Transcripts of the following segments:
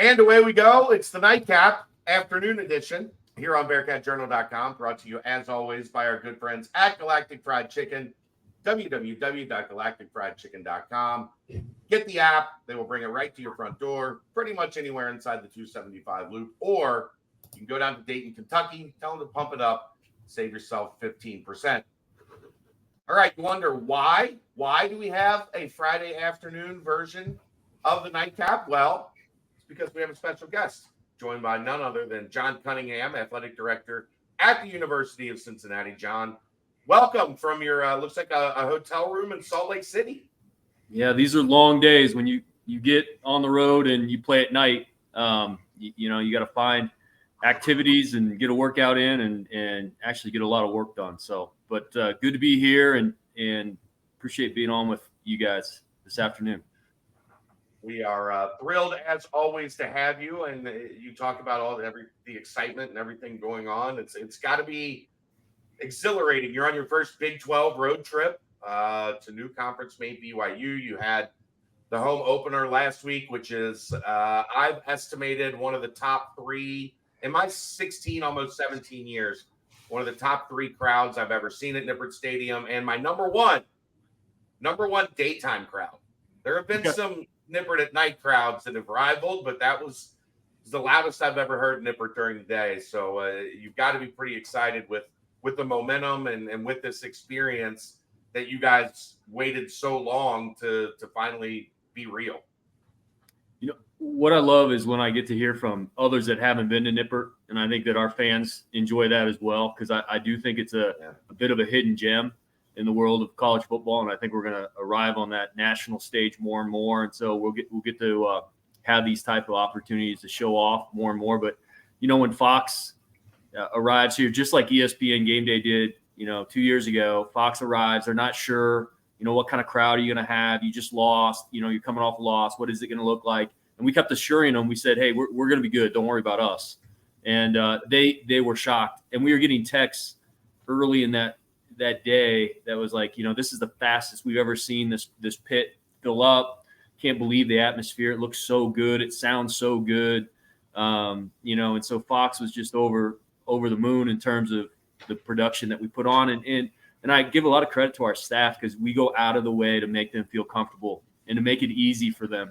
And away we go. It's the Nightcap afternoon edition here on BearcatJournal.com, brought to you as always by our good friends at Galactic Fried Chicken, www.galacticfriedchicken.com. Get the app. They will bring it right to your front door, pretty much anywhere inside the 275 loop. Or you can go down to Dayton, Kentucky, tell them to pump it up, save yourself 15%. All right, you wonder why? Why do we have a Friday afternoon version of the Nightcap? Well, it's because we have a special guest, joined by none other than John Cunningham, Athletic Director at the University of Cincinnati. John, welcome from your, looks like a hotel room in Salt Lake City. Yeah, these are long days when you get on the road and you play at night. You got to find activities and get a workout in and actually get a lot of work done. So, but good to be here and appreciate being on with you guys this afternoon. We are thrilled as always to have you, and you talk about the excitement and everything going on. It's got to be exhilarating. You're on your first Big 12 road trip to new conference mate BYU. You had the home opener last week, which is I've estimated one of the top three in my 16, almost 17 years, one of the top three crowds I've ever seen at Nippert Stadium, and my number one daytime crowd. There have been some Nippert at night crowds that have rivaled, but that was the loudest I've ever heard Nippert during the day. So you've got to be pretty excited with the momentum and with this experience that you guys waited so long to finally be real. You know, what I love is when I get to hear from others that haven't been to Nippert, and I think that our fans enjoy that as well, because I do think it's a bit of a hidden gem in the world of college football, and I think we're going to arrive on that national stage more and more, and so we'll get to have these type of opportunities to show off more and more. But when Fox arrives here, just like ESPN Game Day did, 2 years ago, Fox arrives. They're not sure, what kind of crowd are you going to have? You just lost. You're coming off a loss. What is it going to look like? And we kept assuring them. We said, hey, we're going to be good. Don't worry about us. And they were shocked. And we were getting texts early in that day that was like, this is the fastest we've ever seen this pit fill up. Can't believe the atmosphere. It looks so good. It sounds so good. And so Fox was just over the moon in terms of the production that we put on. And I give a lot of credit to our staff because we go out of the way to make them feel comfortable and to make it easy for them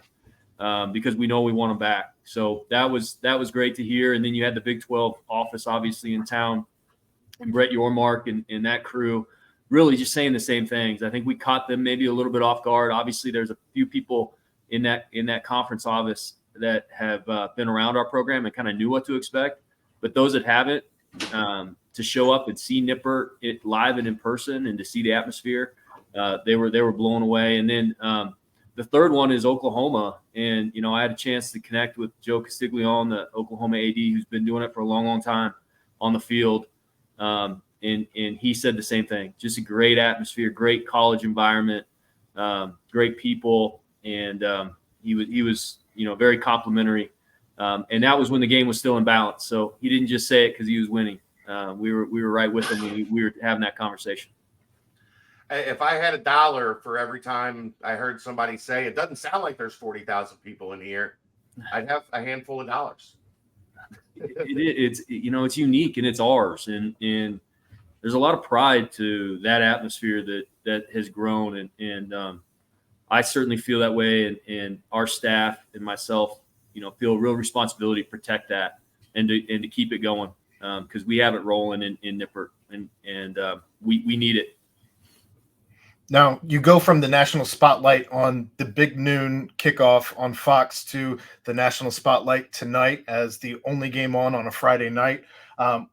because we know we want them back. So that was great to hear. And then you had the Big 12 office obviously in town, and Brett Yormark and that crew really just saying the same things. I think we caught them maybe a little bit off guard. Obviously, there's a few people in that conference office that have been around our program and kind of knew what to expect. But those that haven't, to show up and see Nippert live and in person and to see the atmosphere, they were blown away. And then the third one is Oklahoma. And, I had a chance to connect with Joe Castiglione, the Oklahoma AD, who's been doing it for a long, long time on the field. And he said the same thing, just a great atmosphere, great college environment, great people. And he was very complimentary. And that was when the game was still in balance. So he didn't just say it because he was winning. We were right with him when we were having that conversation. If I had $1 for every time I heard somebody say, it doesn't sound like there's 40,000 people in here, I'd have a handful of dollars. It's unique and it's ours. And there's a lot of pride to that atmosphere that has grown. And I certainly feel that way. And our staff and myself, feel real responsibility to protect that and to keep it going. Because we have it rolling in Nippert, and we need it. Now, you go from the national spotlight on the big noon kickoff on Fox to the national spotlight tonight as the only game on a Friday night.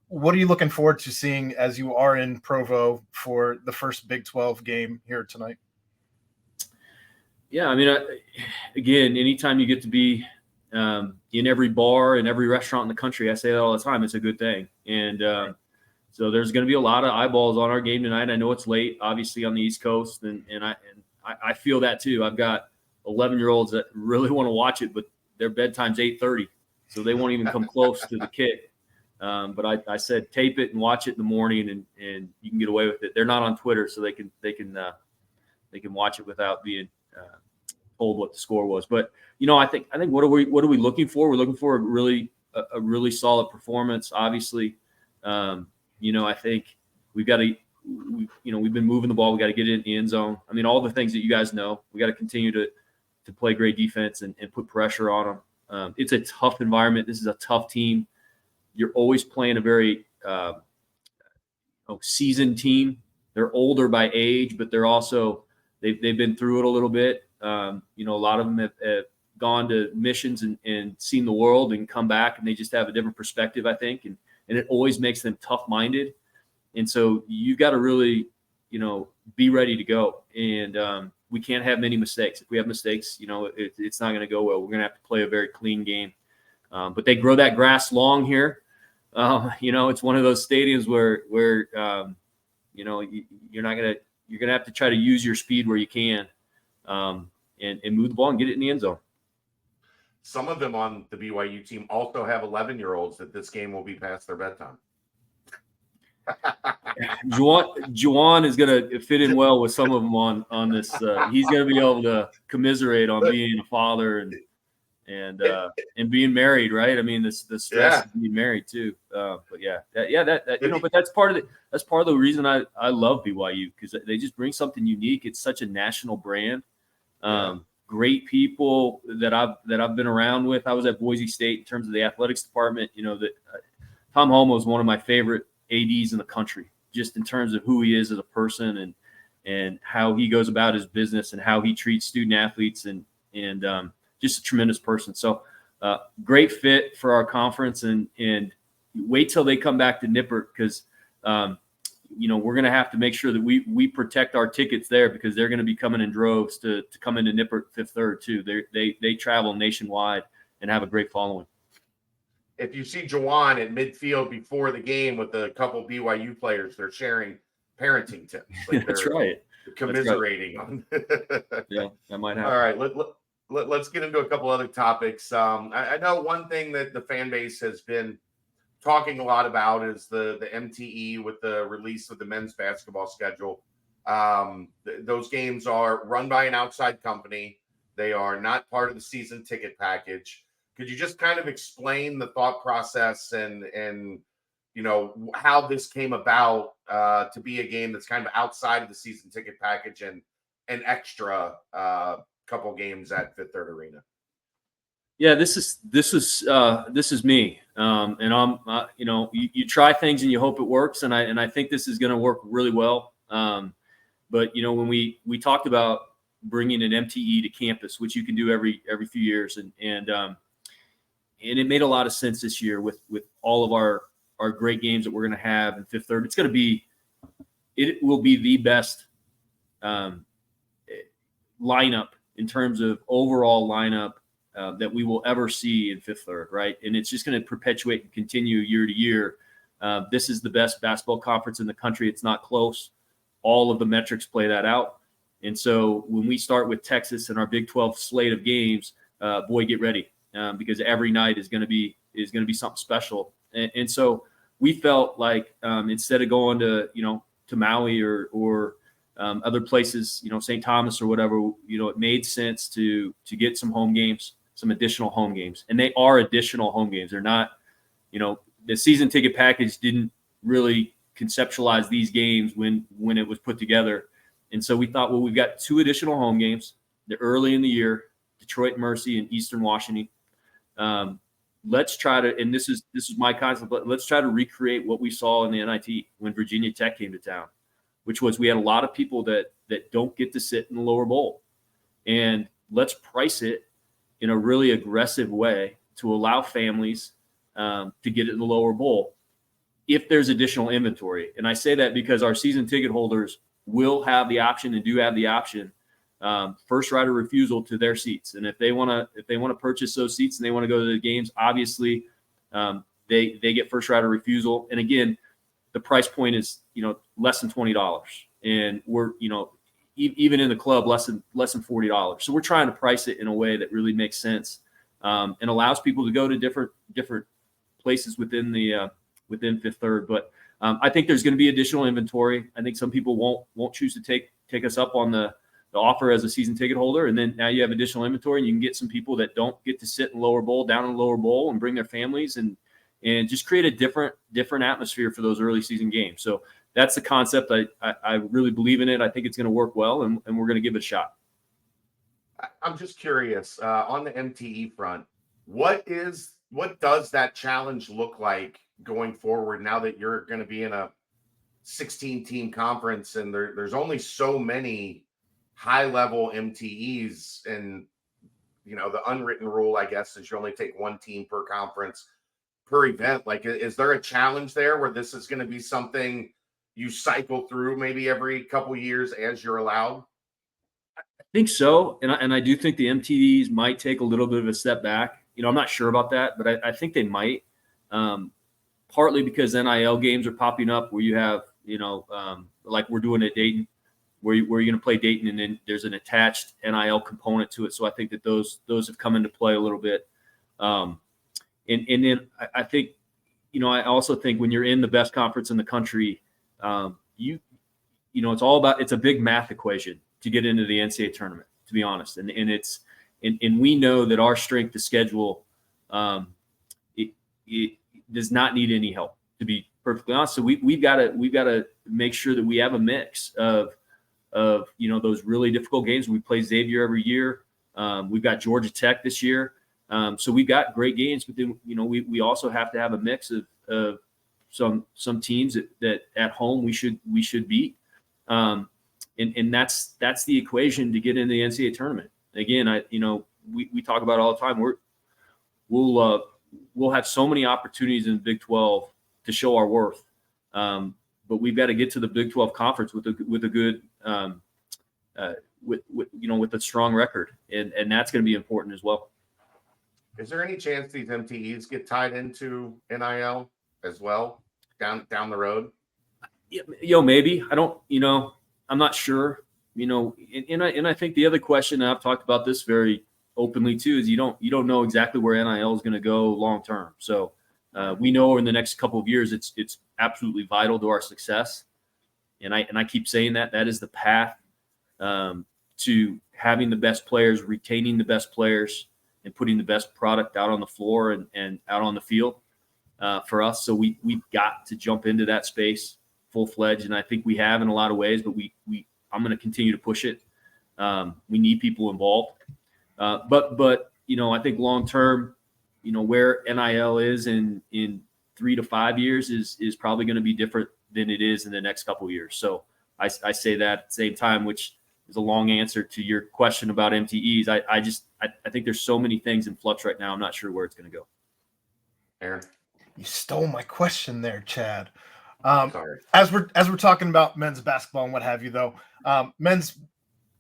What are you looking forward to seeing as you are in Provo for the first Big 12 game here tonight? Yeah, I mean, again, anytime you get to be in every bar and every restaurant in the country, I say that all the time, it's a good thing. And so there's going to be a lot of eyeballs on our game tonight. I know it's late, obviously, on the East Coast, and I feel that too. I've got 11-year-olds that really want to watch it, but their bedtime's 8:30, so they won't even come close to the kick. But I said tape it and watch it in the morning, and you can get away with it. They're not on Twitter, so they can watch it without being told what the score was. But I think what are we looking for? We're looking for a really solid performance. Obviously, I think we've got to. We've been moving the ball. We got to get it in the end zone. I mean, all the things that you guys know. We got to continue to play great defense and put pressure on them. It's a tough environment. This is a tough team. You're always playing a very seasoned team. They're older by age, but they're also they've been through it a little bit. A lot of them have gone to missions and seen the world and come back, and they just have a different perspective, I think, and it always makes them tough-minded. And so you got to really, be ready to go. And we can't have many mistakes. If we have mistakes, it's not going to go well. We're going to have to play a very clean game. But they grow that grass long here. It's one of those stadiums where you're going to have to try to use your speed where you can and move the ball and get it in the end zone. Some of them on the BYU team also have 11-year-olds that this game will be past their bedtime. Juwan is going to fit in well with some of them on this. He's going to be able to commiserate on being a father and being married, right? I mean, the stress of being married too. But that's part of the reason I love BYU, because they just bring something unique. It's such a national brand. Great people that I've been around with. I was at Boise State in terms of the athletics department. Tom Holmoe is one of my favorite ADs in the country, just in terms of who he is as a person and how he goes about his business and how he treats student athletes and just a tremendous person. So great fit for our conference, and wait till they come back to Nippert, because we're going to have to make sure that we protect our tickets there, because they're going to be coming in droves to come into Nippert Fifth Third too. They travel nationwide and have a great following. If you see Juwan at midfield before the game with a couple BYU players, they're sharing parenting tips. That's right. Commiserating on. Yeah, that might happen. All right, let's get into a couple other topics. I know one thing that the fan base has been talking a lot about is the MTE with the release of the men's basketball schedule. Those games are run by an outside company. They are not part of the season ticket package. Could you just kind of explain the thought process and how this came about to be a game that's kind of outside of the season ticket package and an extra couple games at Fifth Third Arena? Yeah, this is me, and I'm you try things and you hope it works, and I think this is going to work really well. But when we talked about bringing an MTE to campus, which you can do every few years, and it made a lot of sense this year with all of our great games that we're going to have in Fifth Third. It will be the best lineup in terms of overall lineup that we will ever see in Fifth Third, right? And it's just going to perpetuate and continue year to year. This is the best basketball conference in the country. It's not close. All of the metrics play that out. And so when we start with Texas and our Big 12 slate of games, get ready. Because every night is going to be something special, and so we felt like instead of going to Maui or other places, St. Thomas or whatever, it made sense to get some home games, some additional home games, and they are additional home games. They're not, the season ticket package didn't really conceptualize these games when it was put together, and so we thought, well, we've got two additional home games. They're early in the year, Detroit Mercy and Eastern Washington. Let's try to, and this is my concept, but let's try to recreate what we saw in the NIT when Virginia Tech came to town, which was we had a lot of people that don't get to sit in the lower bowl, and let's price it in a really aggressive way to allow families to get it in the lower bowl if there's additional inventory. And I say that because our season ticket holders will have the option and do have the option. First right of refusal to their seats, and if they want to purchase those seats and they want to go to the games, obviously they get first right of refusal. And again, the price point is less than $20, and we're even in the club less than $40. So we're trying to price it in a way that really makes sense and allows people to go to different places within Fifth Third. But I think there's going to be additional inventory. I think some people won't choose to take us up on the offer as a season ticket holder. And then now you have additional inventory, and you can get some people that don't get to sit in lower bowl, down in lower bowl, and bring their families and just create a different atmosphere for those early season games. So that's the concept. I really believe in it. I think it's going to work well, and we're going to give it a shot. I'm just curious, on the MTE front, what does that challenge look like going forward now that you're going to be in a 16-team conference and there's only so many high-level MTEs, and the unwritten rule, I guess, is you only take one team per conference per event. Like, is there a challenge there where this is going to be something you cycle through maybe every couple years as you're allowed? I think so, and I do think the MTEs might take a little bit of a step back. I'm not sure about that, but I think they might. Partly because NIL games are popping up where you have, like we're doing at Dayton, where you're going to play Dayton, and then there's an attached NIL component to it. So I think that those have come into play a little bit. And then I think, I also think when you're in the best conference in the country, it's a big math equation to get into the NCAA tournament, to be honest. And we know that our strength of schedule, it does not need any help, to be perfectly honest. So we've got to make sure that we have a mix of those really difficult games. We play Xavier every year. We've got Georgia Tech this year. So we've got great games, but then we also have to have a mix of some teams that at home we should beat. And that's the equation to get in the NCAA tournament. Again, we talk about it all the time. We'll have so many opportunities in the Big 12 to show our worth, but we've got to get to the Big 12 conference with a good with a strong record, and that's going to be important as well. Is there any chance these MTEs get tied into NIL as well down the road? Maybe. I don't. I'm not sure. And I think the other question, and I've talked about this very openly too, is you don't know exactly where NIL is going to go long term. So we know in the next couple of years it's absolutely vital to our success, and I keep saying that is the path to having the best players, retaining the best players, and putting the best product out on the floor and out on the field for us. So we've got to jump into that space full-fledged, and I think we have in a lot of ways, but I'm going to continue to push it. We need people involved. But I think long term, where NIL is in 3 to 5 years is probably going to be different than it is in the next couple of years. So I say that at the same time, which is a long answer to your question about MTEs. I think there's so many things in flux right now. I'm not sure where it's going to go. Aaron, you stole my question there, Chad. Sorry. As we're talking about men's basketball and what have you, though,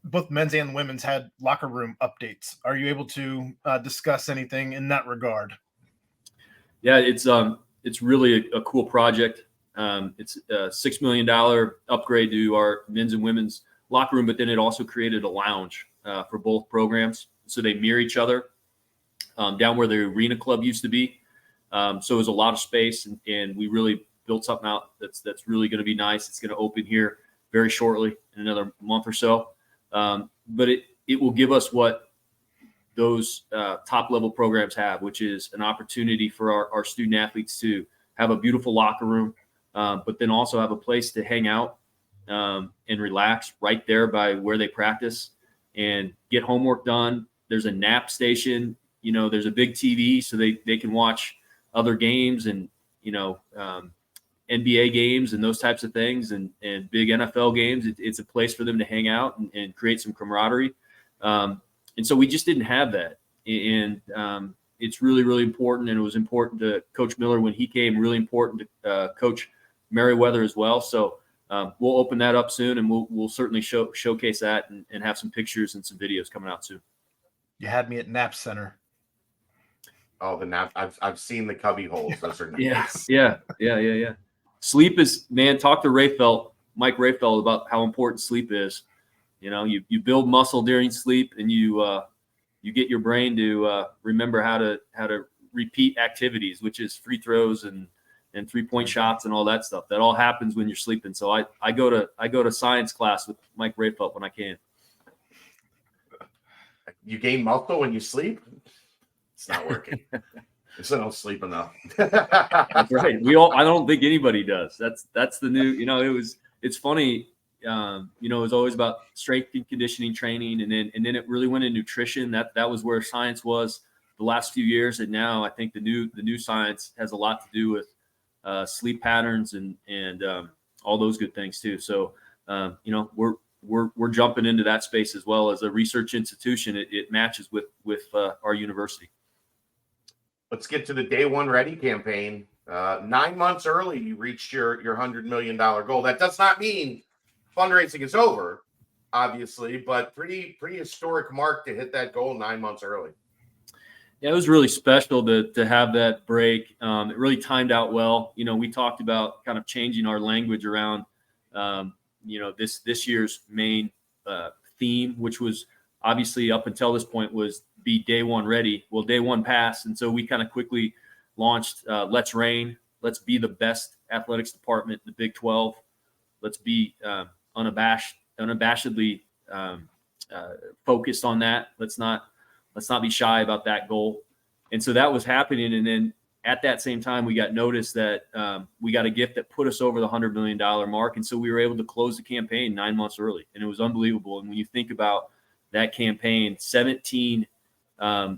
both men's and women's had locker room updates. Are you able to discuss anything in that regard? Yeah, it's really a cool project. It's a $6 million upgrade to our men's and women's locker room, but then it also created a lounge for both programs, so they mirror each other down where the arena club used to be. So it was a lot of space, and we really built something out that's really going to be nice. It's going to open here very shortly in another month or so. But it will give us what those top level programs have, which is an opportunity for our student athletes to have a beautiful locker room, but then also have a place to hang out and relax right there by where they practice and get homework done. There's a nap station, there's a big TV so they can watch other games and, NBA games and those types of things and big NFL games. It's a place for them to hang out and create some camaraderie. And so we just didn't have that. And it's really, really important. And it was important to Coach Miller when he came, really important to Coach Merriweather as well. So we'll open that up soon, and we'll certainly showcase that and have some pictures and some videos coming out soon. You had me at Nap Center. Oh, the nap! I've seen the cubby holes. Those are nice. Yeah. Sleep is, man. Talk to Mike Rayfeld about how important sleep is. You build muscle during sleep, and you get your brain to remember how to repeat activities, which is free throws and 3-point shots and all that stuff. That all happens when you're sleeping. So I go to science class with Mike Rayfeld when I can. You gain muscle when you sleep. It's not working. So I don't sleep enough. That's right. I don't think anybody does. That's the new, it's funny. It was always about strength and conditioning training. And then it really went in nutrition. That was where science was the last few years. And now I think the new science has a lot to do with sleep patterns and all those good things too. So, we're jumping into that space as well as a research institution. It matches with our university. Let's get to the Day One Ready campaign. 9 months early, you reached your $100 million goal. That does not mean fundraising is over, obviously, but pretty historic mark to hit that goal 9 months early. Yeah, it was really special to have that break. It really timed out well. We talked about kind of changing our language around, this year's main theme, which was obviously up until this point was be Day One Ready. Well, Day One passed, and so we kind of quickly launched Let's Reign. Let's be the best athletics department in the Big 12. Let's be unabashedly focused on that. Let's not be shy about that goal. And so that was happening. And then at that same time, we got notice that we got a gift that put us over the $100 million mark. And so we were able to close the campaign 9 months early. And it was unbelievable. And when you think about that campaign, 17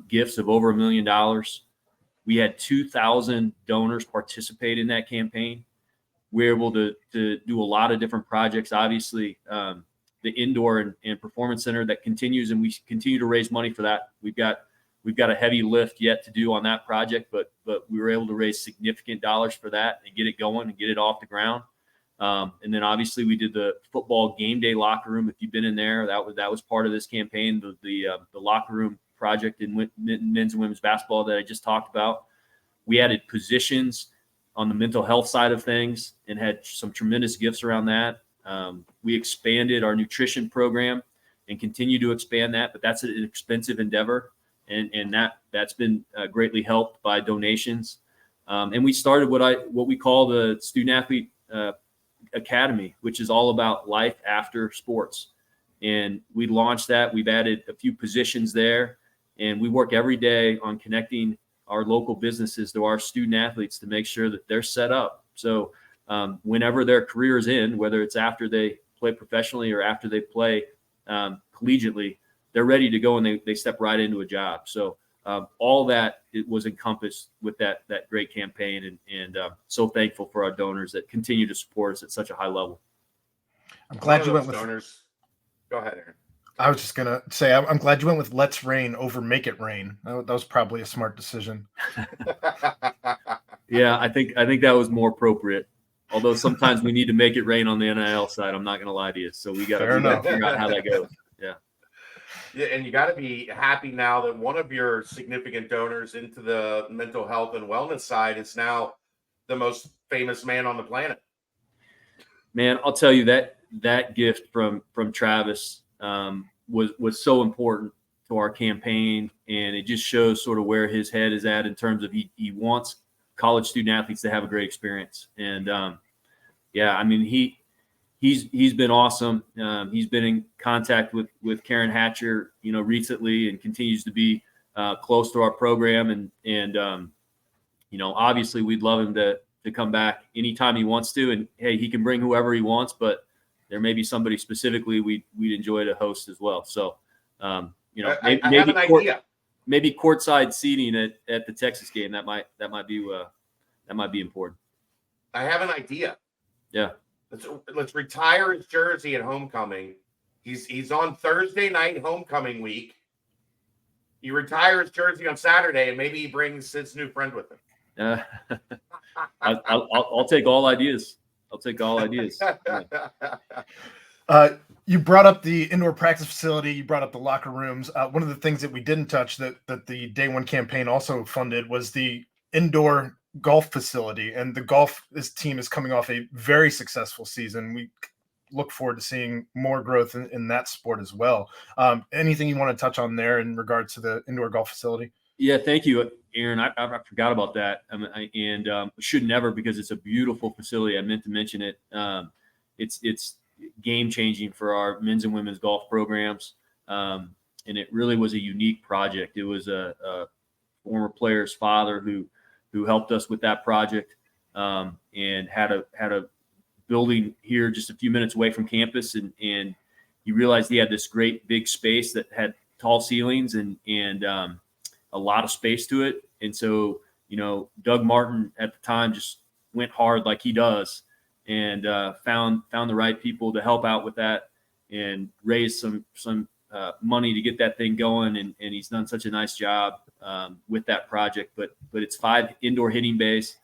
gifts of over $1 million. We had 2,000 donors participate in that campaign. We were able to do a lot of different projects. Obviously, the indoor and performance center that continues, and we continue to raise money for that. We've got a heavy lift yet to do on that project, but we were able to raise significant dollars for that and get it going and get it off the ground. And then obviously we did the football game day locker room. If you've been in there, that was part of this campaign. The locker room project in men's and women's basketball that I just talked about. We added positions on the mental health side of things and had some tremendous gifts around that. We expanded our nutrition program and continue to expand that, but that's an expensive endeavor. And that's been greatly helped by donations. And we started what we call the Student Athlete Academy, which is all about life after sports. And we launched that. We've added a few positions there, and we work every day on connecting our local businesses to our student athletes to make sure that they're set up. So whenever their careers end, whether it's after they play professionally or after they play collegiately, they're ready to go and they step right into a job. So all that it was encompassed with that great campaign, and so thankful for our donors that continue to support us at such a high level. I'm glad you went with donors. Go ahead, Aaron. I was just gonna say I'm glad you went with Let's Rain over Make It Rain. That was probably a smart decision. Yeah, I think that was more appropriate. Although sometimes we need to make it rain on the NIL side. I'm not gonna lie to you. So we got to figure out how that goes. Yeah. Yeah, and you got to be happy now that one of your significant donors into the mental health and wellness side is now the most famous man on the planet. Man, I'll tell you that gift from Travis was so important to our campaign, and it just shows sort of where his head is at in terms of he wants college student athletes to have a great experience. And yeah, I mean he's been awesome. He's been in contact with Karen Hatcher, recently, and continues to be close to our program. And obviously we'd love him to come back anytime he wants to. And hey, he can bring whoever he wants, but there may be somebody specifically we'd enjoy to host as well. So, I have an idea. Maybe courtside seating at the Texas game. That might be important. I have an idea. Yeah. Let's retire his jersey at homecoming. He's on Thursday night homecoming week. You retire his jersey on Saturday, and maybe he brings his new friend with him. I'll take all ideas. I'll take all ideas. Yeah. You brought up the indoor practice facility. You brought up the locker rooms. One of the things that we didn't touch that the Day One campaign also funded was the indoor golf facility. And this team is coming off a very successful season. We look forward to seeing more growth in that sport as well. Anything you want to touch on there in regards to the indoor golf facility? Yeah, thank you, Aaron. I forgot about that, and should never, because it's a beautiful facility. I meant to mention it. It's game changing for our men's and women's golf programs. it really was a unique project. It was a former player's father who helped us with that project, and had a building here just a few minutes away from campus, and he realized he had this great big space that had tall ceilings and a lot of space to it. And so, Doug Martin at the time just went hard like he does, and found the right people to help out with that and raise some money to get that thing going. And he's done such a nice job with that project. But it's 5 indoor hitting bays,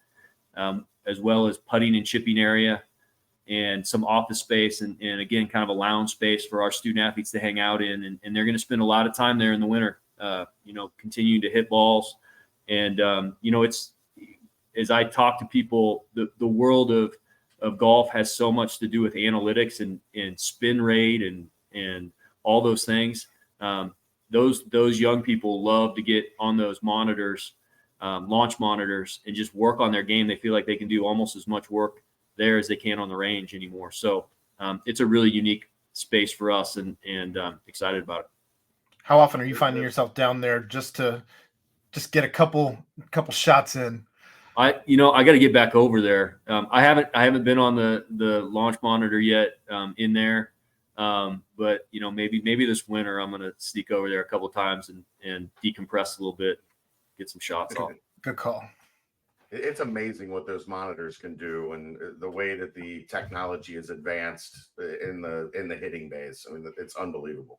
as well as putting and chipping area, and some office space, and again, kind of a lounge space for our student athletes to hang out in. And they're going to spend a lot of time there in the winter, continuing to hit balls. And, it's, as I talk to people, the world of golf has so much to do with analytics and spin rate and all those things. Those young people love to get on those monitors, launch monitors, and just work on their game. They feel like they can do almost as much work there as they can on the range anymore. So it's a really unique space for us, and excited about it. How often are you finding yourself down there just to get a couple shots in? I got to get back over there. I haven't been on the launch monitor yet in there. But maybe this winter I'm going to sneak over there a couple of times and decompress a little bit, get some shots off. Good call. It's amazing what those monitors can do, and the way that the technology is advanced in the hitting bays. I mean, it's unbelievable.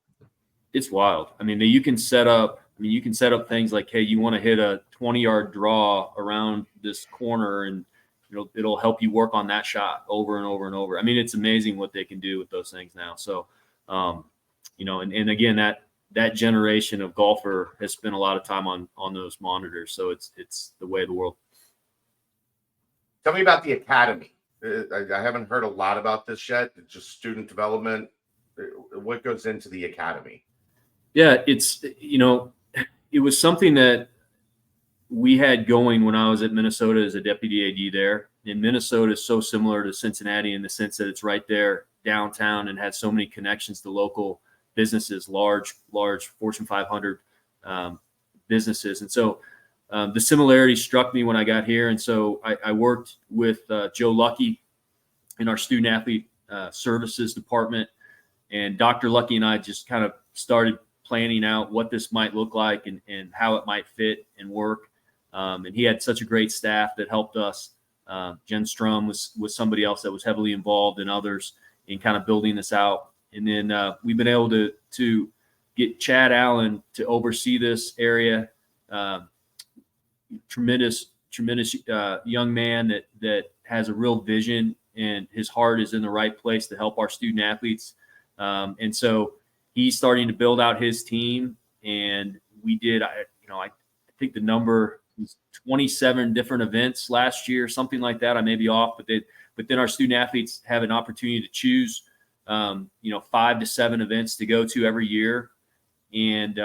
It's wild. I mean, you can set up things like, hey, you want to hit a 20-yard draw around this corner, and it'll help you work on that shot over and over and over. I mean, it's amazing what they can do with those things now. So, and again, that generation of golfer has spent a lot of time on those monitors. So it's the way of the world. Tell me about the academy. I haven't heard a lot about this yet. It's just student development. What goes into the academy? Yeah, it was something that we had going when I was at Minnesota as a deputy AD there. And Minnesota is so similar to Cincinnati in the sense that it's right there downtown and has so many connections to local businesses, large Fortune 500 businesses. And so the similarity struck me when I got here. And so I worked with Joe Lucky in our student athlete services department. And Dr. Lucky and I just kind of started planning out what this might look like and how it might fit and work. And he had such a great staff that helped us. Jen Strum was somebody else that was heavily involved, and others in kind of building this out. And then we've been able to get Chad Allen to oversee this area. Tremendous young man that has a real vision, and his heart is in the right place to help our student athletes. And so he's starting to build out his team, and we did, I think the number was 27 different events last year, something like that. I may be off, but then our student athletes have an opportunity to choose, 5 to 7 events to go to every year. And,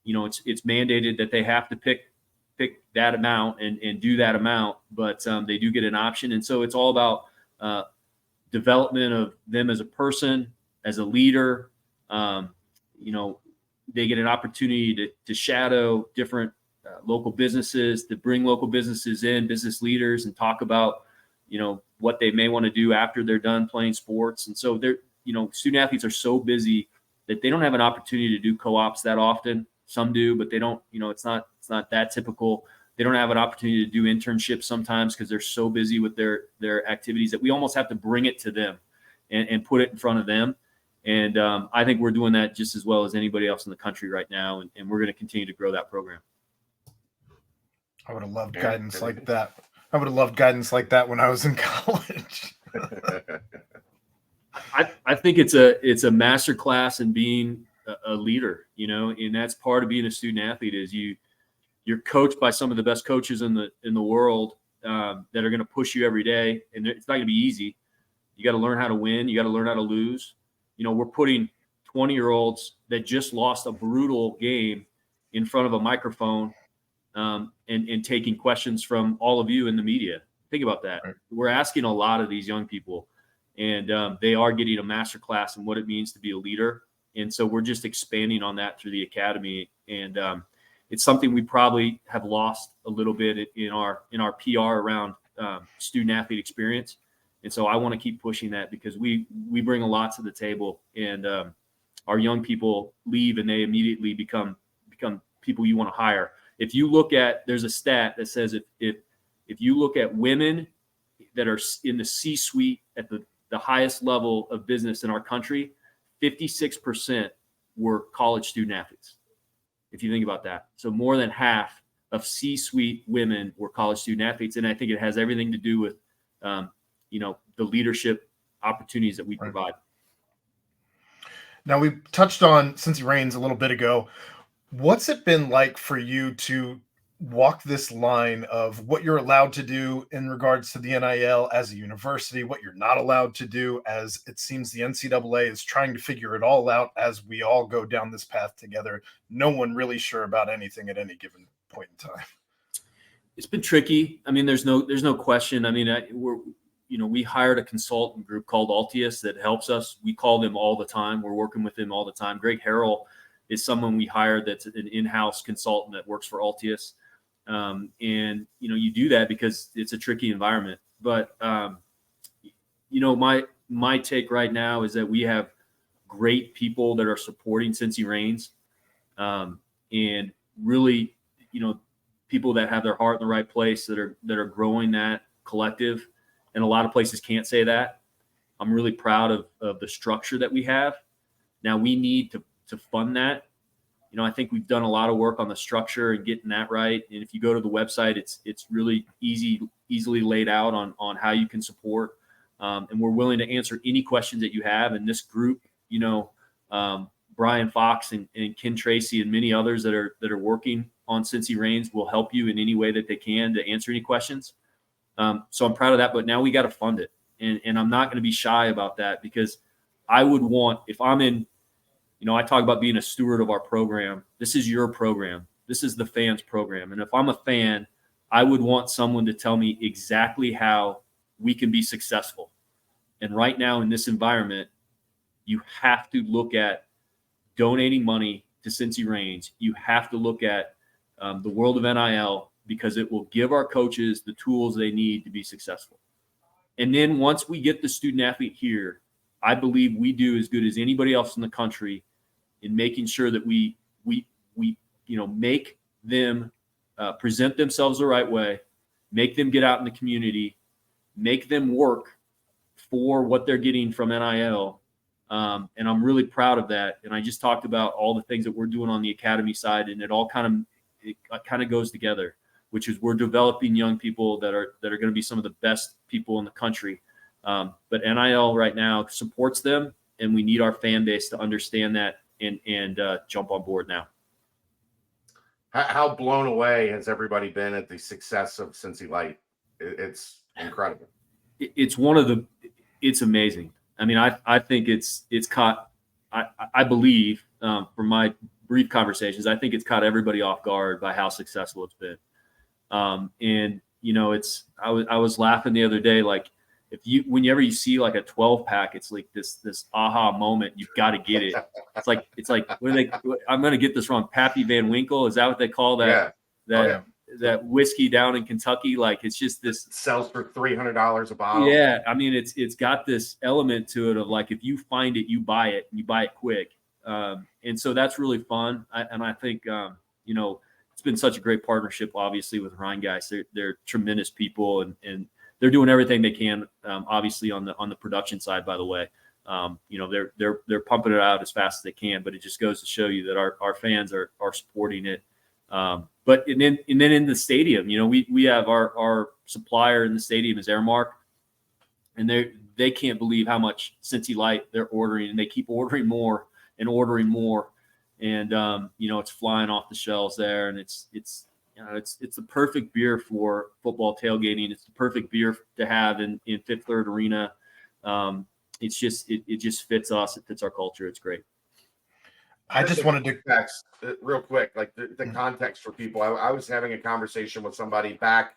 it's mandated that they have to pick that amount and do that amount, but they do get an option. And so it's all about development of them as a person, as a leader. They get an opportunity to shadow different local businesses, to bring local businesses in, business leaders, and talk about, what they may want to do after they're done playing sports. And so student athletes are so busy that they don't have an opportunity to do co-ops that often. Some do, but they don't, it's not that typical. They don't have an opportunity to do internships sometimes because they're so busy with their activities that we almost have to bring it to them and put it in front of them. And I think we're doing that just as well as anybody else in the country right now. And we're going to continue to grow that program. I would have loved guidance like that. I would have loved guidance like that when I was in college. I think it's a master class in being a leader, and that's part of being a student athlete is you're coached by some of the best coaches in the world that are going to push you every day. And it's not going to be easy. You got to learn how to win. You got to learn how to lose. We're putting 20-year-olds that just lost a brutal game in front of a microphone and taking questions from all of you in the media. Think about that. Right. We're asking a lot of these young people, and they are getting a master class in what it means to be a leader And so we're just expanding on that through the academy. And it's something we probably have lost a little bit in our PR around student athlete experience. And so I want to keep pushing that because we bring a lot to the table, and our young people leave and they immediately become people you want to hire. If you look at, there's a stat that says if you look at women that are in the C-suite at the highest level of business in our country, 56% were college student athletes. If you think about that. So more than half of C-suite women were college student athletes. And I think it has everything to do with, the leadership opportunities that we provide. Now, we touched on Cincy Reigns a little bit ago. What's it been like for you to walk this line of what you're allowed to do in regards to the NIL as a university, what you're not allowed to do, as it seems the NCAA is trying to figure it all out as we all go down this path together? No one really sure about anything at any given point in time. It's been tricky. I mean, there's no question. I mean, we hired a consultant group called Altius that helps us. We call them all the time. We're working with them all the time. Greg Harrell is someone we hired that's an in-house consultant that works for Altius. And you do that because it's a tricky environment. But my take right now is that we have great people that are supporting Cincy Reigns, and really, people that have their heart in the right place that are growing that collective. And a lot of places can't say that. I'm really proud of the structure that we have. Now we need to fund that. I think we've done a lot of work on the structure and getting that right. And if you go to the website, it's really easily laid out on how you can support. And we're willing to answer any questions that you have. And this group, Brian Fox and Ken Tracy and many others that are working on Cincy Reigns will help you in any way that they can to answer any questions. So I'm proud of that. But now we got to fund it. And I'm not going to be shy about that, because I would want, if I'm in, I talk about being a steward of our program. This is your program. This is the fans' program. And if I'm a fan, I would want someone to tell me exactly how we can be successful. And right now in this environment, you have to look at donating money to Cincy Reigns. You have to look at the world of NIL, because it will give our coaches the tools they need to be successful. And then once we get the student athlete here, I believe we do as good as anybody else in the country in making sure that we make them present themselves the right way, make them get out in the community, make them work for what they're getting from NIL. And I'm really proud of that. And I just talked about all the things that we're doing on the academy side, and it all kind of goes together, which is we're developing young people that are going to be some of the best people in the country. But NIL right now supports them, and we need our fan base to understand that and jump on board now. How blown away has everybody been at the success of Cincy Light? It's incredible. It's amazing. I mean, I think it's caught, I believe, from my brief conversations, I think it's caught everybody off guard by how successful it's been. And I was laughing the other day, like, whenever you see like a 12-pack, it's like this aha moment. You've got to get it. It's like I'm going to get this wrong. Pappy Van Winkle, is that what they call that? Yeah. That whiskey down in Kentucky. Like, it's just this. It sells for $300 a bottle. Yeah. I mean, it's got this element to it of like, if you find it, you buy it, and you buy it quick. And so that's really fun. I think, it's been such a great partnership, obviously, with Rhine guys. They're tremendous people, and they're doing everything they can, obviously on the production side, by the way. They're pumping it out as fast as they can, but it just goes to show you that our fans are supporting it. But then in the stadium, we have our supplier in the stadium is Airmark, and they can't believe how much Cincy Light they're ordering, and they keep ordering more and ordering more. And it's flying off the shelves there, and it's the perfect beer for football tailgating. It's the perfect beer to have in Fifth Third Arena. It just fits us. It fits our culture. It's great. I just wanted to real quick, like the context for people. I was having a conversation with somebody back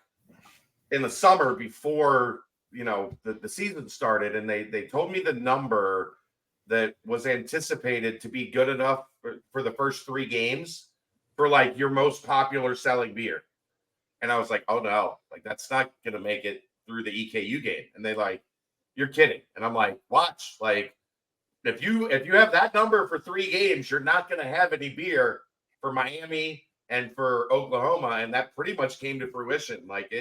in the summer before the season started, and they told me the number that was anticipated to be good enough for the first 3 games for like your most popular selling beer. And I was like, oh no, like that's not going to make it through the EKU game. And they like, you're kidding. And I'm like, watch, like if you have that number for 3 games, you're not going to have any beer for Miami and for Oklahoma. And that pretty much came to fruition. Like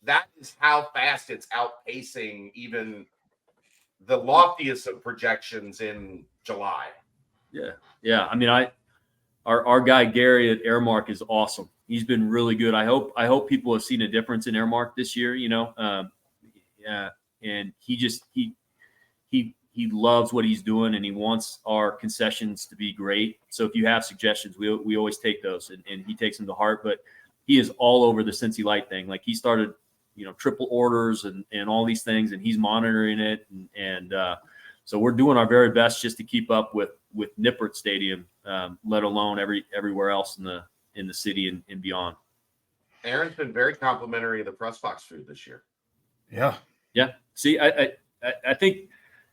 that is how fast it's outpacing even the loftiest of projections in July. Yeah. I mean, our guy Gary at Airmark is awesome. He's been really good. I hope people have seen a difference in Airmark this year. And he loves what he's doing, and he wants our concessions to be great. So if you have suggestions, we always take those, and he takes them to heart. But he is all over the Cincy Light thing. Like he started, triple orders and all these things, and he's monitoring it. And so we're doing our very best just to keep up with Nippert Stadium, let alone everywhere else in the city and beyond. Aaron's been very complimentary of the press box food this year. Yeah. See, I think,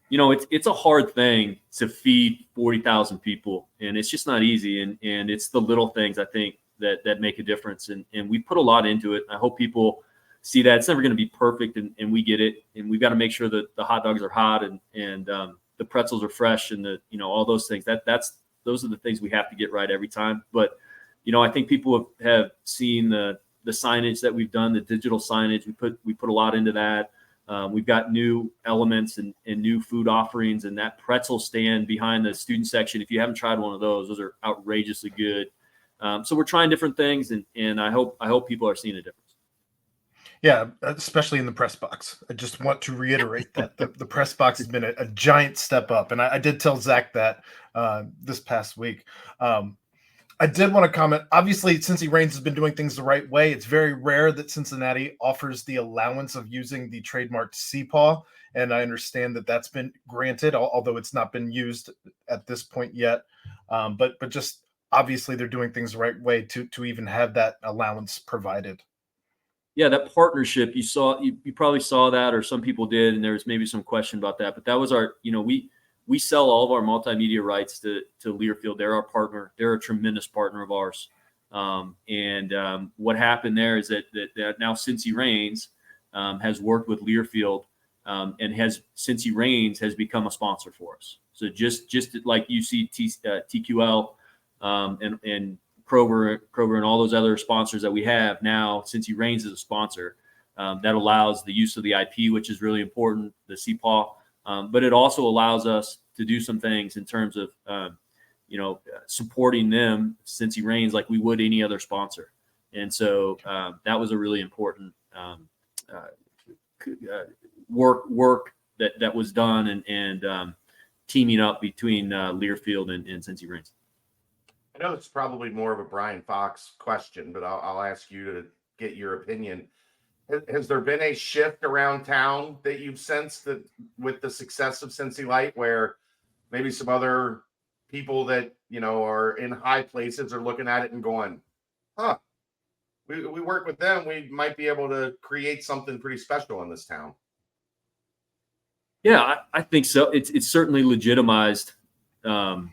it's a hard thing to feed 40,000 people, and it's just not easy. And it's the little things, I think, that make a difference. And we put a lot into it. I hope people see that. It's never going to be perfect, and we get it. And we've got to make sure that the hot dogs are hot and the pretzels are fresh and all those things. Those are the things we have to get right every time. But, I think people have seen the signage that we've done, the digital signage. We put a lot into that. We've got new elements and new food offerings, and that pretzel stand behind the student section. If you haven't tried one of those are outrageously good. So we're trying different things, and I hope people are seeing a difference. Yeah, especially in the press box. I just want to reiterate that the press box has been a giant step up. And I did tell Zach that this past week. I did want to comment. Obviously, Cincy Reigns has been doing things the right way. It's very rare that Cincinnati offers the allowance of using the trademarked CPAW. And I understand that that's been granted, although it's not been used at this point yet. But just obviously they're doing things the right way to even have that allowance provided. Yeah, that partnership, you probably saw that, or some people did, and there was maybe some question about that. But that was our, we sell all of our multimedia rights to Learfield. They're our partner. They're a tremendous partner of ours. What happened there is that now Cincy Reigns has worked with Learfield, and Cincy Reigns has become a sponsor for us. So just like you see TQL and Kroger and all those other sponsors that we have now, Cincy Reigns is a sponsor. That allows the use of the IP, which is really important, the CPAW. But it also allows us to do some things in terms of, supporting them, Cincy Reigns, like we would any other sponsor. And so that was a really important work that was done and teaming up between Learfield and Cincy Reigns. I know it's probably more of a Brian Fox question, but I'll ask you to get your opinion. Has there been a shift around town that you've sensed that with the success of Cincy Light, where maybe some other people that are in high places are looking at it and going, we work with them, we might be able to create something pretty special in this town? Yeah, I think so. It's certainly legitimized, Cincy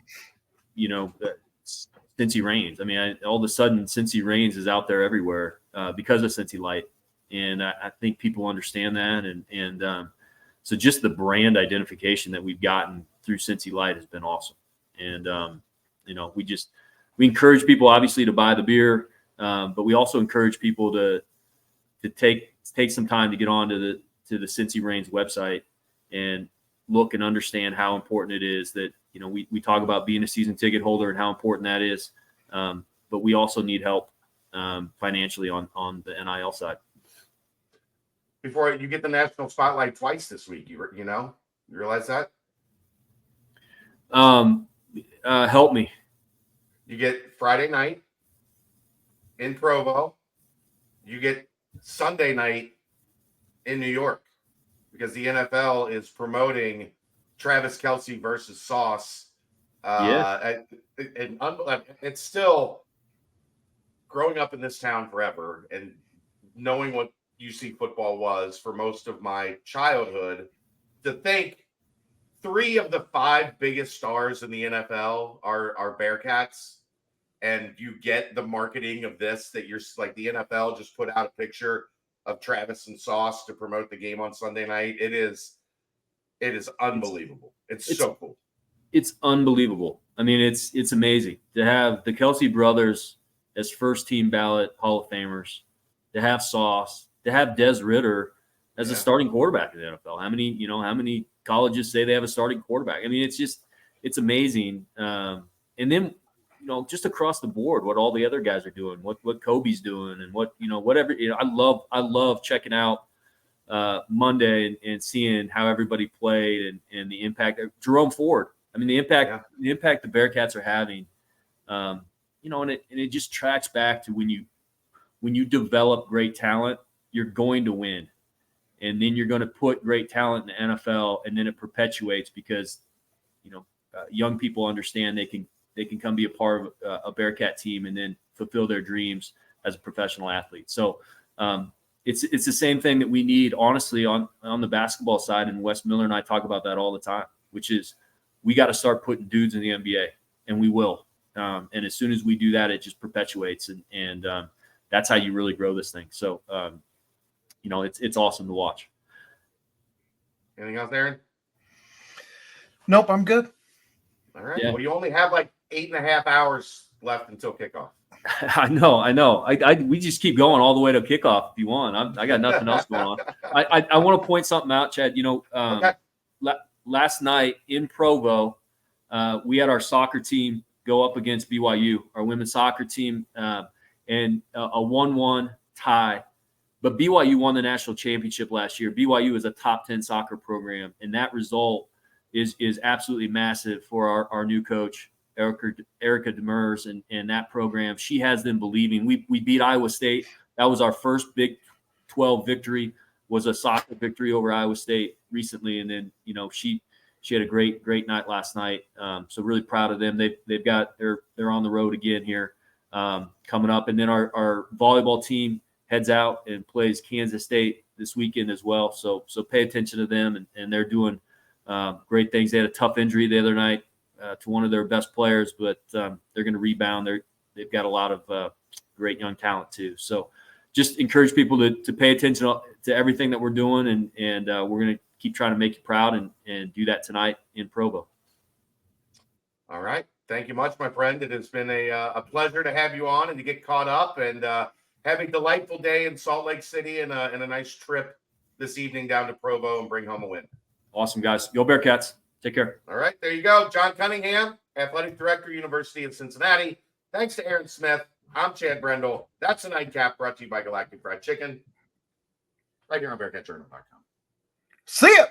Reigns. I mean, all of a sudden, Cincy Reigns is out there everywhere because of Cincy Light. And I think people understand that. And so just the brand identification that we've gotten through Cincy Light has been awesome. And, we encourage people, obviously, to buy the beer, but we also encourage people to take some time to get on to the Cincy Reigns website and look and understand how important it is that, we talk about being a season ticket holder and how important that is. But we also need help financially on the NIL side. Before you get the national spotlight twice this week, you realize that? Help me. You get Friday night in Provo. You get Sunday night in New York, because the NFL is promoting Travis Kelce versus Sauce. And it's still growing up in this town forever and knowing what UC football was for most of my childhood, to think 3 of the 5 biggest stars in the NFL are Bearcats, and you get the marketing of this that you're like the NFL just put out a picture of Travis and Sauce to promote the game on Sunday night. It is unbelievable. It's so cool. It's unbelievable. I mean, it's amazing to have the Kelsey brothers as first team ballot Hall of Famers, to have Sauce, to have Des Ridder as a starting quarterback in the NFL. How many colleges say they have a starting quarterback? I mean, it's amazing. And then, just across the board, what all the other guys are doing, what Kobe's doing, and whatever. I love checking out Monday and seeing how everybody played and the impact. Jerome Ford. I mean, the impact the Bearcats are having. And it just tracks back to when you develop great talent, you're going to win. And then you're going to put great talent in the NFL, and then it perpetuates because, young people understand they can come be a part of a Bearcat team and then fulfill their dreams as a professional athlete. So it's the same thing that we need, honestly, on the basketball side. And Wes Miller and I talk about that all the time, which is we got to start putting dudes in the NBA, and we will. And as soon as we do that, it just perpetuates, and that's how you really grow this thing. So, it's awesome to watch. Anything else, Aaron? Nope, I'm good. All right. Yeah. Well, you only have like 8.5 hours left until kickoff. I know. We just keep going all the way to kickoff if you want. I got nothing else going on. I want to point something out, Chad. Okay. Last night in Provo, we had our soccer team go up against BYU, our women's soccer team, and a 1-1 tie. But BYU won the national championship last year. BYU is a top 10 soccer program, and that result is absolutely massive for our new coach, Erica Demers, and that program. She has them believing. We beat Iowa State. That was our first Big 12 victory, was a soccer victory over Iowa State recently. And then, she had a great night last night. So really proud of them. They're on the road again here coming up. And then our volleyball team heads out and plays Kansas State this weekend as well. So pay attention to them, and they're doing great things. They had a tough injury the other night to one of their best players, but they're going to rebound. They've got a lot of great young talent too. So just encourage people to pay attention to everything that we're doing, and we're going to keep trying to make you proud and do that tonight in Provo. All right. Thank you much, my friend. It has been a pleasure to have you on and to get caught up, and have a delightful day in Salt Lake City and a nice trip this evening down to Provo and bring home a win. Awesome, guys. Go Bearcats. Take care. All right. There you go. John Cunningham, Athletic Director, University of Cincinnati. Thanks to Aaron Smith. I'm Chad Brendel. That's the Nightcap, brought to you by Galactic Fried Chicken, right here on BearcatJournal.com. See ya.